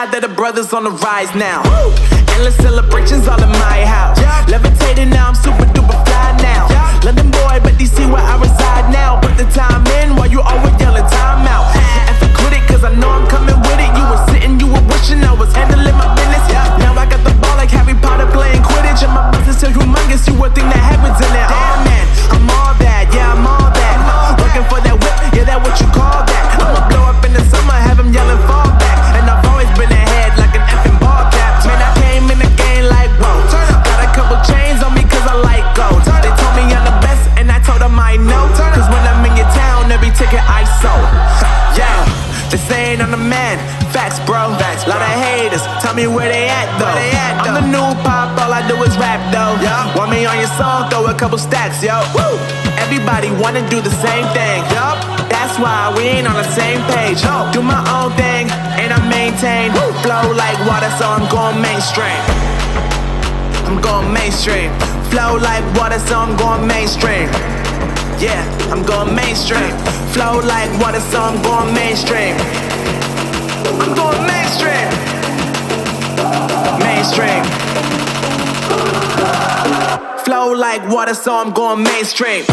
glad that the brothers on the rise now. Endless celebrations all in my house. Levitating now, I'm super duper fly now. London boy, but DC where I reside now. Put the time in while you always yelling time out. And for quit it, cause I know I'm coming with it. You were sitting, you were wishing I was handling my business. Now I got the ball like Harry Potter playing Quidditch. And my business so humongous, you would think that happens in it. Oh man, I'm all that, yeah, I'm all that. Working for that whip, yeah, that what you call that. I'ma blow up in the summer, have him yelling fall back. And I've always been ahead like an effing ball cap. Man, I came in the game like, whoa. Got a couple chains on me cause I like gold. They told me I'm the best and I told them I know. Cause when I'm in your town, every ticket I sold. Yeah, they saying I'm the man. Facts, bro. Lot of haters, tell me where they at though. I'm the new pop, all I do is rap though. Want me on your song, throw a couple stacks, yo. Woo! Everybody wanna do the same thing. That's why we ain't on the same page. Do my own thing and I maintain. Flow like water, so I'm going mainstream. I'm going mainstream. Flow like water, so I'm going mainstream. Yeah, I'm going mainstream. Flow like water, so I'm going mainstream. I'm going mainstream. Mainstream. Flow like water, so I'm going mainstream.